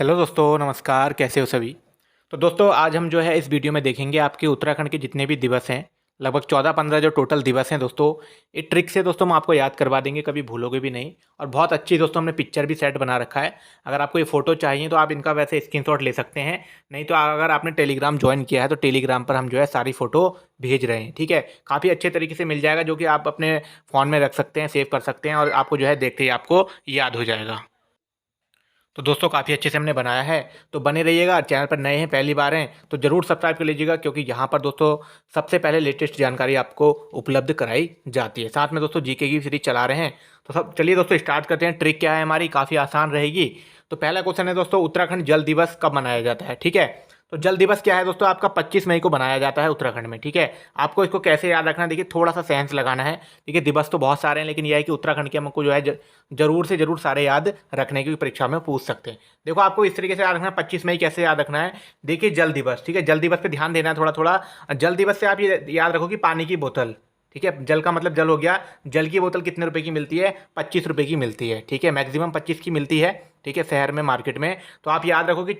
Hello दोस्तों, नमस्कार। कैसे हो सभी। तो दोस्तों आज हम जो है इस वीडियो में देखेंगे आपके उत्तराखंड के जितने भी दिवस हैं, लगभग 14-15 जो टोटल दिवस हैं दोस्तों। ये ट्रिक से दोस्तों हम आपको याद करवा देंगे, कभी भूलोगे भी नहीं। और बहुत अच्छी दोस्तों हमने पिक्चर भी सेट बना रखा है। अगर आपको ये फ़ोटो चाहिए तो आप इनका वैसे स्क्रीनशॉट ले सकते हैं, नहीं तो अगर आपने टेलीग्राम ज्वाइन किया है तो टेलीग्राम पर हम जो है सारी फ़ोटो भेज रहे हैं। ठीक है, काफ़ी अच्छे तरीके से मिल जाएगा, जो कि आप अपने फ़ोन में रख सकते हैं, सेव कर सकते हैं और आपको जो है देखते ही आपको याद हो जाएगा। तो दोस्तों काफ़ी अच्छे से हमने बनाया है, तो बने रहिएगा। चैनल पर नए हैं, पहली बार हैं तो ज़रूर सब्सक्राइब कर लीजिएगा, क्योंकि यहाँ पर दोस्तों सबसे पहले लेटेस्ट जानकारी आपको उपलब्ध कराई जाती है। साथ में दोस्तों जीके की सीरीज चला रहे हैं। तो सब चलिए दोस्तों स्टार्ट करते हैं। ट्रिक क्या है हमारी, काफ़ी आसान रहेगी। तो पहला क्वेश्चन है दोस्तों, उत्तराखंड जल दिवस कब मनाया जाता है। ठीक है, तो जल दिवस क्या है दोस्तों, आपका 25 मई को मनाया जाता है उत्तराखंड में। ठीक है, आपको इसको कैसे याद रखना है, देखिए थोड़ा सा सेंस लगाना है। देखिए दिवस तो बहुत सारे हैं, लेकिन यह है कि उत्तराखंड के हमको जो है जरूर से जरूर सारे याद रखने की परीक्षा में पूछ सकते हैं। देखो आपको इस तरीके से याद रखना है, 25 मई कैसे याद रखना है। देखिए जल दिवस, ठीक है, जल दिवस पे ध्यान देना है थोड़ा थोड़ा। जल दिवस से आप ये याद रखो कि पानी की बोतल, ठीक है, जल का मतलब जल हो गया। जल की बोतल कितने रुपए की मिलती है, 25 रुपए की मिलती है। ठीक है, मैक्सिमम 25 की मिलती है। ठीक है, शहर में मार्केट में। तो आप याद रखो कि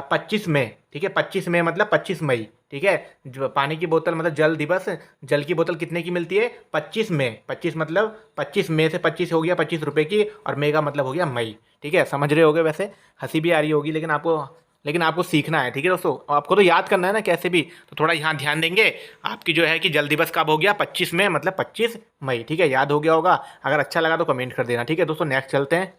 25 में, ठीक है, 25 में मतलब 25 मई। ठीक है, जो पानी की बोतल मतलब जल दिवस, जल की बोतल कितने की मिलती है, 25 में। 25 मतलब 25 में से 25 हो गया 25 रुपए की, और मई का मतलब हो गया मई। ठीक है, समझ रहे होगे। वैसे हंसी भी आ रही होगी, लेकिन आपको सीखना है। ठीक है दोस्तों, आपको तो याद करना है ना कैसे भी, तो थोड़ा यहाँ ध्यान देंगे। आपकी जो है कि जल दिवस कब हो गया, 25 में मतलब 25 मई। ठीक है, याद हो गया होगा। अगर अच्छा लगा तो कमेंट कर देना। ठीक है दोस्तों, नेक्स्ट चलते हैं।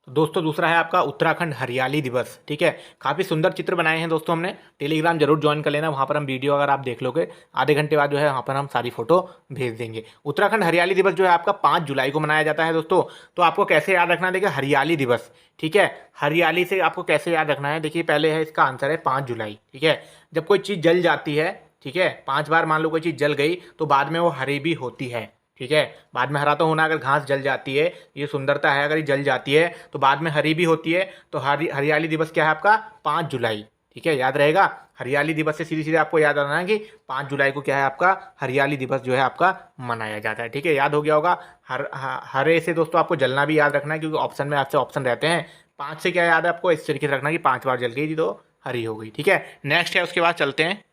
तो दोस्तों दूसरा है आपका उत्तराखंड हरियाली दिवस। ठीक है, काफ़ी सुंदर चित्र बनाए हैं दोस्तों हमने। टेलीग्राम जरूर ज्वाइन कर लेना, वहाँ पर हम वीडियो अगर आप देख लोगे आधे घंटे बाद जो है वहाँ पर हम सारी फोटो भेज देंगे। उत्तराखंड हरियाली दिवस जो है आपका 5 जुलाई को मनाया जाता है दोस्तों। तो आपको कैसे याद रखना है, देखिए हरियाली दिवस, ठीक है, हरियाली से आपको कैसे याद रखना है। देखिए पहले है, इसका आंसर है 5 जुलाई। ठीक है, जब कोई चीज़ जल जाती है, ठीक है, 5 बार मान लो कोई चीज़ जल गई तो बाद में वो हरी भी होती है। ठीक है, बाद में हरा तो होना, अगर घास जल जाती है, ये सुंदरता है, अगर ये जल जाती है तो बाद में हरी भी होती है। तो हरियाली दिवस क्या है आपका, 5 जुलाई। ठीक है, याद रहेगा। हरियाली दिवस से सीधे सीधे आपको याद आना है कि 5 जुलाई को क्या है आपका हरियाली दिवस जो है आपका मनाया जाता है। ठीक है, याद हो गया होगा। हरे से दोस्तों आपको जलना भी याद रखना है, क्योंकि ऑप्शन में आपसे ऑप्शन रहते हैं। 5 से क्या याद है आपको, इस तरीके से रखना कि 5 बार जल गई थी तो हरी हो गई। ठीक है, नेक्स्ट है, उसके बाद चलते हैं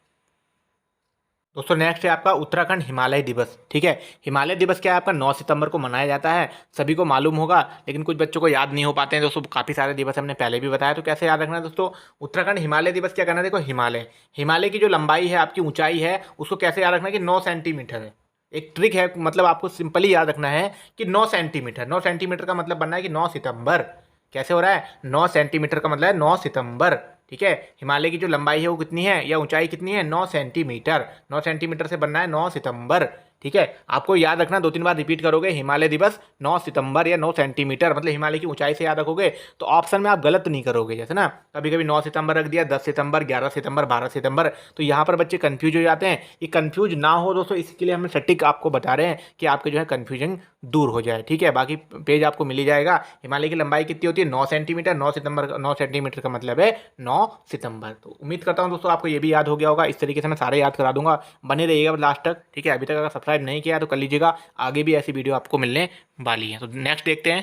दोस्तों। नेक्स्ट है आपका उत्तराखंड हिमालय दिवस। ठीक है, हिमालय दिवस क्या है आपका 9 सितंबर को मनाया जाता है। सभी को मालूम होगा, लेकिन कुछ बच्चों को याद नहीं हो पाते हैं दोस्तों। काफ़ी सारे दिवस हमने पहले भी बताया, तो कैसे याद रखना है दोस्तों। उत्तराखंड हिमालय दिवस क्या करना है, देखो हिमालय, हिमालय की जो लंबाई है, आपकी ऊंचाई है, उसको कैसे याद रखना है कि 9 सेंटीमीटर है। एक ट्रिक है, मतलब आपको सिंपली याद रखना है कि 9 सेंटीमीटर। 9 सेंटीमीटर का मतलब बनना है कि 9 सितंबर। कैसे हो रहा है, 9 सेंटीमीटर का मतलब है 9 सितंबर। ठीक है, हिमालय की जो लंबाई है वो कितनी है, या ऊंचाई कितनी है, 9 सेंटीमीटर। 9 सेंटीमीटर से बनना है 9 सितंबर। ठीक है, आपको याद रखना, 2-3 बार रिपीट करोगे, हिमालय दिवस 9 सितंबर या 9 सेंटीमीटर, मतलब हिमालय की ऊंचाई से याद रखोगे तो ऑप्शन में आप गलत नहीं करोगे। जैसे ना कभी कभी 9 सितंबर रख दिया, 10 सितंबर, 11 सितंबर, 12 सितंबर, तो यहाँ पर बच्चे कंफ्यूज हो जाते हैं। ये कंफ्यूज ना हो दोस्तों, इसके लिए हम सटीक आपको बता रहे हैं कि आपके जो है कंफ्यूजन दूर हो जाए। ठीक है, बाकी पेज आपको मिल ही जाएगा। हिमालय की लंबाई कितनी होती है, 9 सेंटीमीटर। 9 सितंबर, 9 सेंटीमीटर का मतलब है 9 सितंबर। तो उम्मीद करता हूँ दोस्तों आपको ये भी याद हो गया होगा। इस तरीके से मैं सारे याद करा दूंगा, बने रहिएगा लास्ट तक। ठीक है, अभी तक अगर सब्सक्राइब नहीं किया तो कर लीजिएगा, आगे भी ऐसी वीडियो आपको मिलने वाली है। तो नेक्स्ट देखते हैं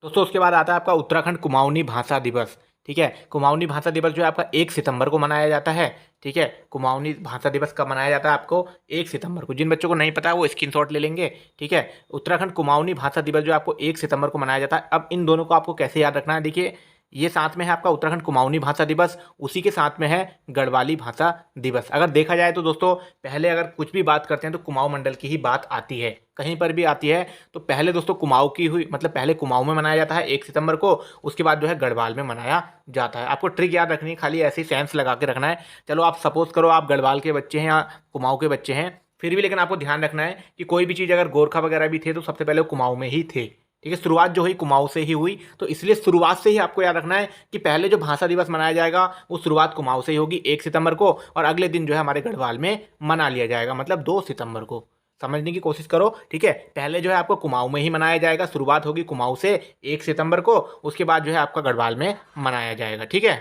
दोस्तों। उसके बाद आता है आपका उत्तराखंड कुमाऊनी भाषा दिवस। ठीक है, कुमाऊनी भाषा दिवस जो है आपका 1 सितंबर को मनाया जाता है। ठीक है, कुमाऊनी भाषा दिवस कब मनाया जाता है आपको, 1 सितंबर को। जिन बच्चों को नहीं पता है वो स्क्रीनशॉट ले लेंगे। ठीक है, उत्तराखंड कुमाऊनी भाषा दिवस जो आपको 1 सितंबर को मनाया जाता है। अब इन दोनों को आपको कैसे याद रखना है, देखिए ये साथ में है आपका उत्तराखंड कुमाऊनी भाषा दिवस, उसी के साथ में है गढ़वाली भाषा दिवस। अगर देखा जाए तो दोस्तों पहले अगर कुछ भी बात करते हैं तो कुमाऊं मंडल की ही बात आती है, कहीं पर भी आती है तो पहले दोस्तों कुमाऊं की हुई, मतलब पहले कुमाऊं में मनाया जाता है 1 सितंबर को, उसके बाद जो है गढ़वाल में मनाया जाता है। आपको ट्रिक याद रखनी है, खाली ऐसे ही सेंस लगा के रखना है। चलो आप सपोज करो आप गढ़वाल के बच्चे हैं या कुमाऊं के बच्चे हैं, फिर भी लेकिन आपको ध्यान रखना है कि कोई भी चीज़ अगर गोरखा वगैरह भी थे तो सबसे पहले वो कुमाऊं में ही थे। ठीक है, शुरुआत जो हुई कुमाऊं से ही हुई, तो इसलिए शुरुआत से ही आपको याद रखना है कि पहले जो भाषा दिवस मनाया जाएगा वो शुरुआत कुमाऊं से ही होगी 1 सितंबर को, और अगले दिन जो है हमारे गढ़वाल में मना लिया जाएगा, मतलब 2 सितंबर को। समझने की कोशिश करो। ठीक है, पहले जो है आपको कुमाऊं में ही मनाया जाएगा, शुरुआत होगी कुमाऊं से 1 सितंबर को, उसके बाद जो है आपका गढ़वाल में मनाया जाएगा। ठीक है,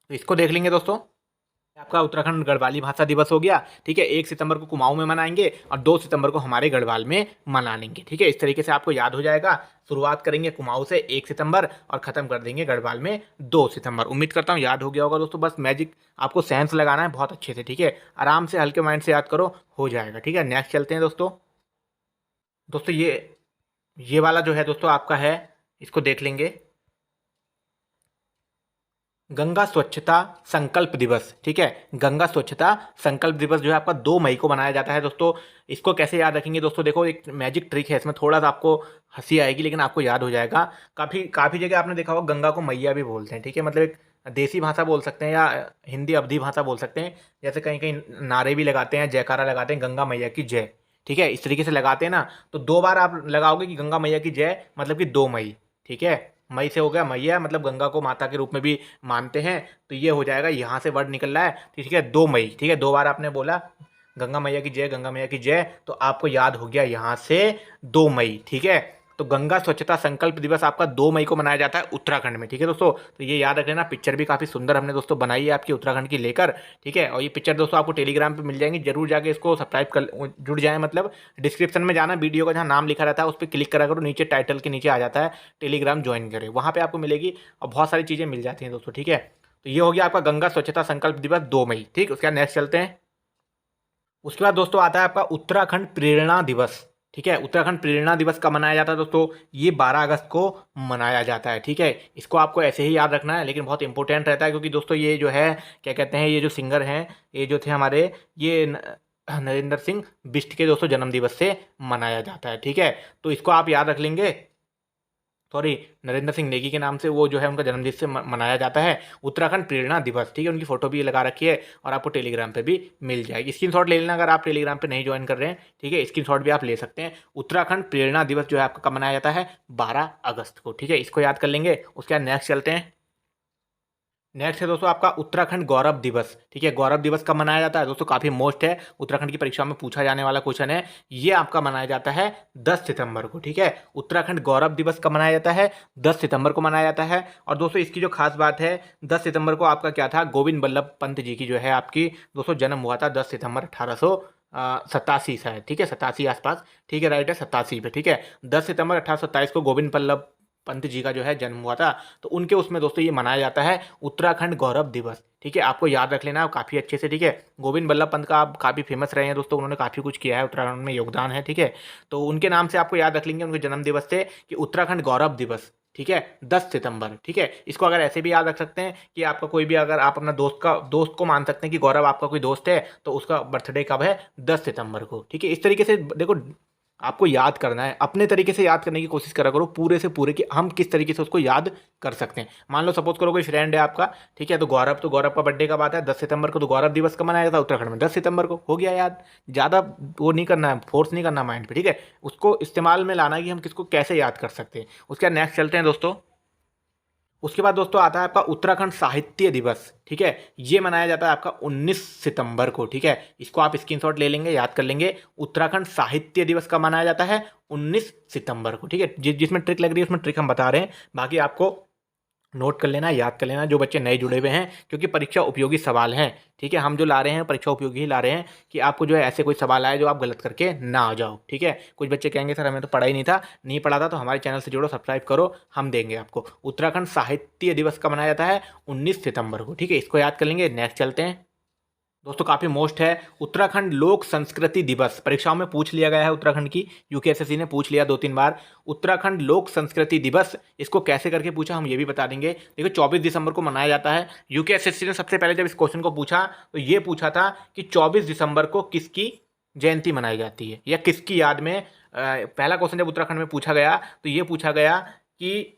तो इसको देख लेंगे दोस्तों। आपका उत्तराखंड गढ़वाली भाषा दिवस हो गया। ठीक है, 1 सितंबर को कुमाऊं में मनाएंगे और 2 सितंबर को हमारे गढ़वाल में मना लेंगे। ठीक है, इस तरीके से आपको याद हो जाएगा। शुरुआत करेंगे कुमाऊं से 1 सितंबर और खत्म कर देंगे गढ़वाल में 2 सितंबर। उम्मीद करता हूँ याद हो गया होगा दोस्तों। बस मैजिक आपको सेंस लगाना है बहुत अच्छे से। ठीक है, आराम से हल्के माइंड से याद करो, हो जाएगा। ठीक है, नेक्स्ट चलते हैं दोस्तों। दोस्तों ये वाला जो है दोस्तों आपका है, इसको देख लेंगे। गंगा स्वच्छता संकल्प दिवस। ठीक है, गंगा स्वच्छता संकल्प दिवस जो है आपका 2 मई को मनाया जाता है दोस्तों। इसको कैसे याद रखेंगे दोस्तों, देखो एक मैजिक ट्रिक है इसमें, थोड़ा सा आपको हंसी आएगी लेकिन आपको याद हो जाएगा। काफ़ी काफ़ी जगह आपने देखा होगा गंगा को मैया भी बोलते हैं। ठीक है, मतलब एक देसी भाषा बोल सकते हैं या हिंदी अवधि भाषा बोल सकते हैं। जैसे कहीं कहीं नारे भी लगाते हैं, जयकारा लगाते हैं, गंगा मैया की जय। ठीक है, इस तरीके से लगाते हैं ना, तो 2 बार आप लगाओगे कि गंगा मैया की जय, मतलब कि 2 मई। ठीक है, मई से हो गया मैया, मतलब गंगा को माता के रूप में भी मानते हैं। तो ये हो जाएगा, यहाँ से वर्ड निकल रहा है। ठीक है, 2 मई। ठीक है, 2 बार आपने बोला गंगा मैया की जय, गंगा मैया की जय, तो आपको याद हो गया यहाँ से 2 मई। ठीक है, तो गंगा स्वच्छता संकल्प दिवस आपका 2 मई को मनाया जाता है उत्तराखंड में। ठीक है दोस्तों, तो ये याद रख लेना। पिक्चर भी काफ़ी सुंदर हमने दोस्तों बनाई है आपकी उत्तराखंड की लेकर। ठीक है, और ये पिक्चर दोस्तों आपको टेलीग्राम पे मिल जाएंगी, जरूर जाके इसको सब्सक्राइब कर जुड़ जाए। मतलब डिस्क्रिप्शन में जाना, वीडियो का जहाँ नाम लिखा रहता है उस पर क्लिक करा करो, नीचे टाइटल के नीचे आ जाता है टेलीग्राम ज्वाइन करें, वहाँ पर आपको मिलेगी और बहुत सारी चीज़ें मिल जाती हैं दोस्तों। ठीक है, तो ये हो गया आपका गंगा स्वच्छता संकल्प दिवस 2 मई। ठीक, उसके बाद नेक्स्ट चलते हैं। उसके बाद दोस्तों आता है आपका उत्तराखंड प्रेरणा दिवस। ठीक है, उत्तराखंड प्रेरणा दिवस कब मनाया जाता है दोस्तों, ये 12 अगस्त को मनाया जाता है। ठीक है, इसको आपको ऐसे ही याद रखना है, लेकिन बहुत इंपॉर्टेंट रहता है क्योंकि दोस्तों ये जो है क्या कहते हैं, ये जो सिंगर हैं, ये जो थे हमारे, ये नरेंद्र सिंह बिष्ट के दोस्तों जन्म दिवस से मनाया जाता है। ठीक है, तो इसको आप याद रख लेंगे। सॉरी, नरेंद्र सिंह नेगी के नाम से वो जो है उनका जन्मदिन से मनाया जाता है उत्तराखंड प्रेरणा दिवस। ठीक है, उनकी फोटो भी लगा रखी है और आपको टेलीग्राम पे भी मिल जाएगी। स्क्रीनशॉट ले लेना अगर आप टेलीग्राम पे नहीं ज्वाइन कर रहे हैं। ठीक है, स्क्रीनशॉट भी आप ले सकते हैं। उत्तराखंड प्रेरणा दिवस जो है आपका कब मनाया जाता है, 12 अगस्त को। ठीक है, इसको याद कर लेंगे। उसके बाद नेक्स्ट चलते हैं। नेक्स्ट है दोस्तों आपका उत्तराखंड गौरव दिवस। ठीक है, गौरव दिवस कब मनाया जाता है दोस्तों, काफ़ी मोस्ट है, उत्तराखंड की परीक्षा में पूछा जाने वाला क्वेश्चन है। ये आपका मनाया जाता है 10 सितंबर को। ठीक है, उत्तराखंड गौरव दिवस कब मनाया जाता है, 10 सितंबर को मनाया जाता है। और दोस्तों इसकी जो खास बात है, 10 सितंबर को आपका क्या था, गोविंद बल्लभ पंत जी की जो है आपकी दोस्तों जन्म हुआ था 10 सितंबर 1887 शायद। ठीक है, 87 आसपास। ठीक है, राइट है 87 पे। ठीक है, 10 सितंबर 1827 को गोविंद बल्लभ पंत जी का जो है जन्म हुआ था, तो उनके उसमें दोस्तों ये मनाया जाता है उत्तराखंड गौरव दिवस। ठीक है, आपको याद रख लेना काफ़ी अच्छे से। ठीक है, गोविंद बल्लभ पंत का आप काफ़ी फेमस रहे हैं दोस्तों, उन्होंने काफ़ी कुछ किया है, उत्तराखंड में योगदान है। ठीक है, तो उनके नाम से आपको याद रख लेंगे उनके जन्म दिवस से कि उत्तराखंड गौरव दिवस। ठीक है, 10 सितंबर। ठीक है, इसको अगर ऐसे भी याद रख सकते हैं कि आपका कोई भी, अगर आप अपना दोस्त को मान सकते हैं कि गौरव आपका कोई दोस्त है, तो उसका बर्थडे कब है, 10 सितंबर को। ठीक है, इस तरीके से देखो आपको याद करना है, अपने तरीके से याद करने की कोशिश करा करो पूरे से पूरे, कि हम किस तरीके से उसको याद कर सकते हैं। मान लो सपोज करो कोई फ्रेंड है आपका, ठीक है, तो गौरव का बर्थडे कब आता है, 10 सितंबर को, तो गौरव दिवस कब मनाया जाता है उत्तराखंड में, 10 सितंबर को। हो गया याद, ज़्यादा वो नहीं करना है, फोर्स नहीं करना माइंड पे। ठीक है, उसको इस्तेमाल में लाना है कि हम किसको कैसे याद कर सकते हैं। उसके बाद नेक्स्ट चलते हैं दोस्तों। उसके बाद दोस्तों आता है आपका उत्तराखंड साहित्य दिवस। ठीक है, ये मनाया जाता है आपका 19 सितंबर को। ठीक है, इसको आप स्क्रीनशॉट ले लेंगे, याद कर लेंगे। उत्तराखंड साहित्य दिवस का मनाया जाता है 19 सितंबर को। ठीक है, जिसमें ट्रिक लग रही है उसमें ट्रिक हम बता रहे हैं, बाकी आपको नोट कर लेना, याद कर लेना, जो बच्चे नए जुड़े हुए हैं, क्योंकि परीक्षा उपयोगी सवाल हैं। ठीक है, हम जो ला रहे हैं परीक्षा उपयोगी ही ला रहे हैं, कि आपको जो है ऐसे कोई सवाल आए जो आप गलत करके ना आ जाओ। ठीक है, कुछ बच्चे कहेंगे सर हमें तो पढ़ा ही नहीं था, नहीं पढ़ा था, तो हमारे चैनल से जुड़ो, सब्सक्राइब करो, हम देंगे आपको। उत्तराखंड साहित्य दिवस का मनाया जाता है 19 सितंबर को। ठीक है, इसको याद कर लेंगे। नेक्स्ट चलते हैं दोस्तों, काफ़ी मोस्ट है उत्तराखंड लोक संस्कृति दिवस। परीक्षाओं में पूछ लिया गया है उत्तराखंड की, यूकेएसएससी ने पूछ लिया 2-3 बार। उत्तराखंड लोक संस्कृति दिवस, इसको कैसे करके पूछा हम ये भी बता देंगे। देखो 24 दिसंबर को मनाया जाता है। यूकेएसएससी ने सबसे पहले जब इस क्वेश्चन को पूछा तो ये पूछा था कि 24 दिसंबर को किसकी जयंती मनाई जाती है, या किसकी याद में। पहला क्वेश्चन जब उत्तराखंड में पूछा गया तो ये पूछा गया कि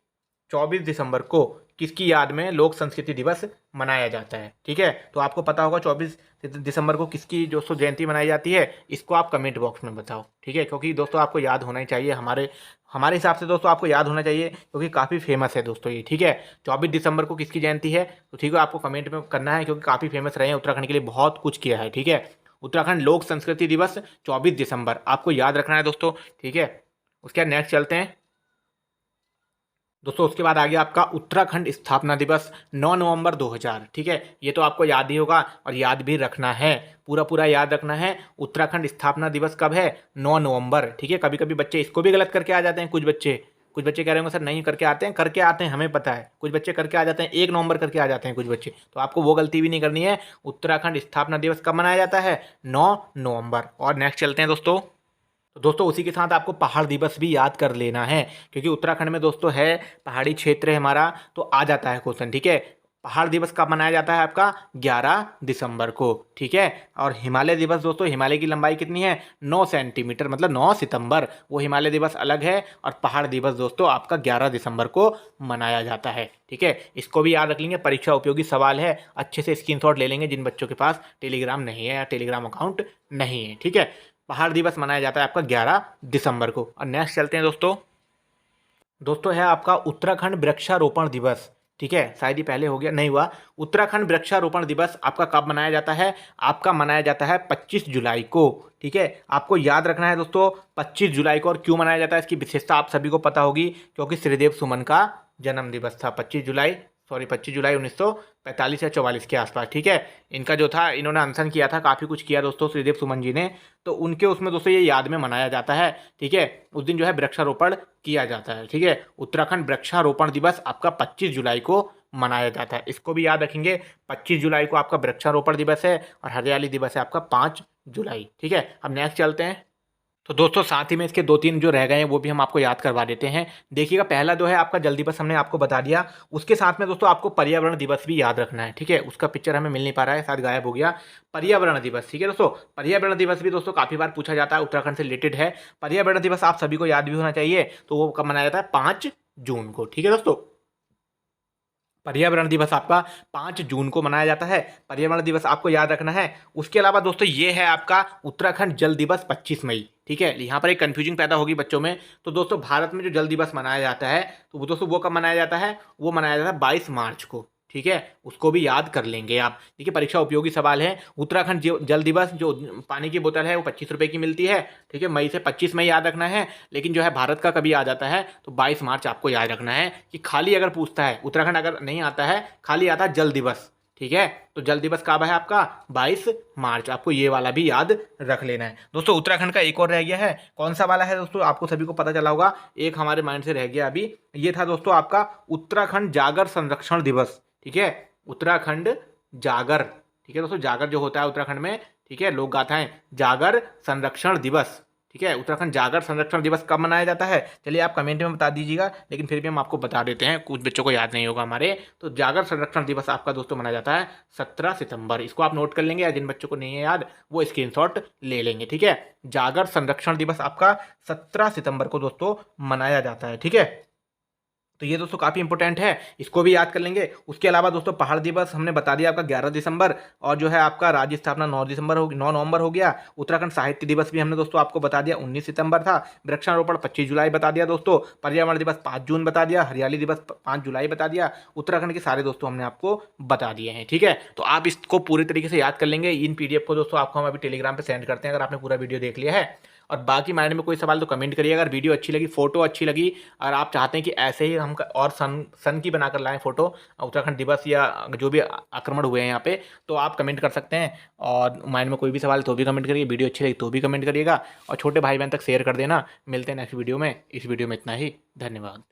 24 दिसंबर को किसकी याद में लोक संस्कृति दिवस मनाया जाता है। ठीक है, तो आपको पता होगा 24 दिसंबर को किसकी जो सो जयंती मनाई जाती है, इसको आप कमेंट बॉक्स में बताओ। ठीक है, क्योंकि दोस्तों आपको याद होना ही चाहिए, हमारे हमारे हिसाब से दोस्तों आपको याद होना चाहिए, क्योंकि काफ़ी फेमस है दोस्तों ये। ठीक है, 24 दिसंबर को किसकी जयंती है, तो ठीक है आपको कमेंट में करना है, क्योंकि काफ़ी फेमस रहे हैं, उत्तराखंड के लिए बहुत कुछ किया है। ठीक है, उत्तराखंड लोक संस्कृति दिवस 24 दिसंबर आपको याद रखना है दोस्तों। ठीक है, उसके बाद नेक्स्ट चलते हैं। दोस्तों उसके बाद आ गया आपका उत्तराखंड स्थापना दिवस 9 नवंबर 2000। ठीक है, ये तो आपको याद ही होगा और याद भी रखना है, पूरा पूरा याद रखना है। उत्तराखंड स्थापना दिवस कब है? 9 नवंबर। ठीक है, कभी कभी बच्चे इसको भी गलत करके आ जाते हैं, कुछ बच्चे कह रहे होंगे सर नहीं करके आते हैं, हमें पता है। कुछ बच्चे करके आ जाते हैं 1 नवंबर करके आ जाते हैं कुछ बच्चे, तो आपको वो गलती भी नहीं करनी है। उत्तराखंड स्थापना दिवस कब मनाया जाता है? 9 नवंबर। और नेक्स्ट चलते हैं दोस्तों। तो दोस्तों उसी के साथ आपको पहाड़ दिवस भी याद कर लेना है, क्योंकि उत्तराखंड में दोस्तों है, पहाड़ी क्षेत्र है हमारा, तो आ जाता है क्वेश्चन। ठीक है, पहाड़ दिवस कब मनाया जाता है आपका? 11 दिसंबर को। ठीक है, और हिमालय दिवस दोस्तों, हिमालय की लंबाई कितनी है? 9 सेंटीमीटर, मतलब 9 सितंबर, वो हिमालय दिवस अलग है। और पहाड़ दिवस दोस्तों आपका 11 दिसंबर को मनाया जाता है। ठीक है, इसको भी याद रख लेंगे, परीक्षा उपयोगी सवाल है, अच्छे से स्क्रीनशॉट ले लेंगे जिन बच्चों के पास टेलीग्राम नहीं है या टेलीग्राम अकाउंट नहीं है। ठीक है, पहाड़ दिवस मनाया जाता है आपका 11 दिसंबर को। और नेक्स्ट चलते हैं दोस्तों। दोस्तों है आपका उत्तराखंड वृक्षारोपण दिवस। ठीक है, शायद ही पहले हो गया, नहीं हुआ। उत्तराखंड वृक्षारोपण दिवस आपका कब मनाया जाता है? आपका मनाया जाता है 25 जुलाई को। ठीक है, आपको याद रखना है दोस्तों 25 जुलाई को। और क्यों मनाया जाता है इसकी विशेषता आप सभी को पता होगी, क्योंकि श्रीदेव सुमन का जन्म दिवस था 25 जुलाई 1945 या 44 के आसपास। ठीक है, इनका जो था, इन्होंने अनशन किया था, काफ़ी कुछ किया दोस्तों श्रीदेव सुमन जी ने, तो उनके उसमें दोस्तों ये याद में मनाया जाता है। ठीक है, उस दिन जो है वृक्षारोपण किया जाता है। ठीक है, उत्तराखंड वृक्षारोपण दिवस आपका 25 जुलाई को मनाया जाता है, इसको भी याद रखेंगे। 25 जुलाई को आपका वृक्षारोपण दिवस है और हरियाली दिवस है आपका 5 जुलाई। ठीक है, अब नेक्स्ट चलते हैं। तो दोस्तों साथ ही में इसके 2-3 जो रह गए हैं वो भी हम आपको याद करवा देते हैं। देखिएगा, पहला जो है आपका जल दिवस हमने आपको बता दिया, उसके साथ में दोस्तों आपको पर्यावरण दिवस भी याद रखना है। ठीक है, उसका पिक्चर हमें मिल नहीं पा रहा है, शायद गायब हो गया। पर्यावरण दिवस, ठीक है दोस्तों, पर्यावरण दिवस भी दोस्तों काफ़ी बार पूछा जाता है, उत्तराखंड से रिलेटेड है। पर्यावरण दिवस आप सभी को याद भी होना चाहिए, तो वो कब मनाया जाता है? 5 जून को। ठीक है दोस्तों, पर्यावरण दिवस आपका 5 जून को मनाया जाता है, पर्यावरण दिवस आपको याद रखना है। उसके अलावा दोस्तों ये है आपका उत्तराखंड जल दिवस 25 मई। ठीक है, यहाँ पर एक कन्फ्यूजन पैदा होगी बच्चों में। तो दोस्तों भारत में जो जल दिवस मनाया जाता है, तो वो दोस्तों वो कब मनाया जाता है? वो मनाया जाता है 22 मार्च को। ठीक है, उसको भी याद कर लेंगे आप। देखिए, परीक्षा उपयोगी सवाल है। उत्तराखंड जल दिवस, जो पानी की बोतल है वो 25 रुपये की मिलती है। ठीक है, मई से 25 मई याद रखना है। लेकिन जो है भारत का कभी आ जाता है तो 22 मार्च आपको याद रखना है। कि खाली अगर पूछता है, उत्तराखंड अगर नहीं आता है, खाली आता है जल दिवस। ठीक है, तो जल दिवस कब है आपका? 22 मार्च। आपको ये वाला भी याद रख लेना है दोस्तों। उत्तराखंड का एक और रह गया है, कौन सा वाला है दोस्तों? आपको सभी को पता चला होगा, एक हमारे माइंड से रह गया अभी। ये था दोस्तों आपका उत्तराखंड जागर संरक्षण दिवस। ठीक है, उत्तराखंड जागर। ठीक है दोस्तों, जागर जो होता है उत्तराखंड में, ठीक है, लोक गाथाएं, जागर संरक्षण दिवस। ठीक है, उत्तराखंड जागर संरक्षण दिवस कब मनाया जाता है? चलिए आप कमेंट में बता दीजिएगा, लेकिन फिर भी हम आपको बता देते हैं, कुछ बच्चों को याद नहीं होगा हमारे। तो जागर संरक्षण दिवस आपका दोस्तों मनाया जाता है 17 सितंबर। इसको आप नोट कर लेंगे, या जिन बच्चों को नहीं है याद वो स्क्रीनशॉट ले लेंगे। ठीक है, जागर संरक्षण दिवस आपका 17 सितंबर को दोस्तों मनाया जाता है। ठीक है, तो ये दोस्तों काफ़ी इंपॉर्टेंट है, इसको भी याद कर लेंगे। उसके अलावा दोस्तों पहाड़ दिवस हमने बता दिया आपका 11 दिसंबर, और जो है आपका राज्य स्थापना 9 नवंबर हो गया। उत्तराखंड साहित्य दिवस भी हमने दोस्तों आपको बता दिया 19 सितंबर था। वृक्षारोपण 25 जुलाई बता दिया दोस्तों। पर्यावरण दिवस 5 जून बता दिया। हरियाली दिवस 5 जुलाई बता दिया। उत्तराखंड के सारे दोस्तों हमने आपको बता दिए हैं। ठीक है, तो आप इसको पूरी तरीके से याद कर लेंगे। इन PDF को दोस्तों आपको हम अभी टेलीग्राम पर सेंड करते हैं, अगर आपने पूरा वीडियो देख लिया है। और बाकी माइंड में कोई सवाल तो कमेंट करिए। अगर वीडियो अच्छी लगी, फोटो अच्छी लगी, और आप चाहते हैं कि ऐसे ही हम और सन की बनाकर लाएं फोटो, उत्तराखंड दिवस या जो भी आक्रमण हुए हैं यहाँ पे, तो आप कमेंट कर सकते हैं। और माइंड में कोई भी सवाल तो भी कमेंट करिए, वीडियो अच्छी लगी तो भी कमेंट करिएगा, और छोटे भाई बहन तक शेयर कर देना। मिलते हैं नेक्स्ट वीडियो में। इस वीडियो में इतना ही, धन्यवाद।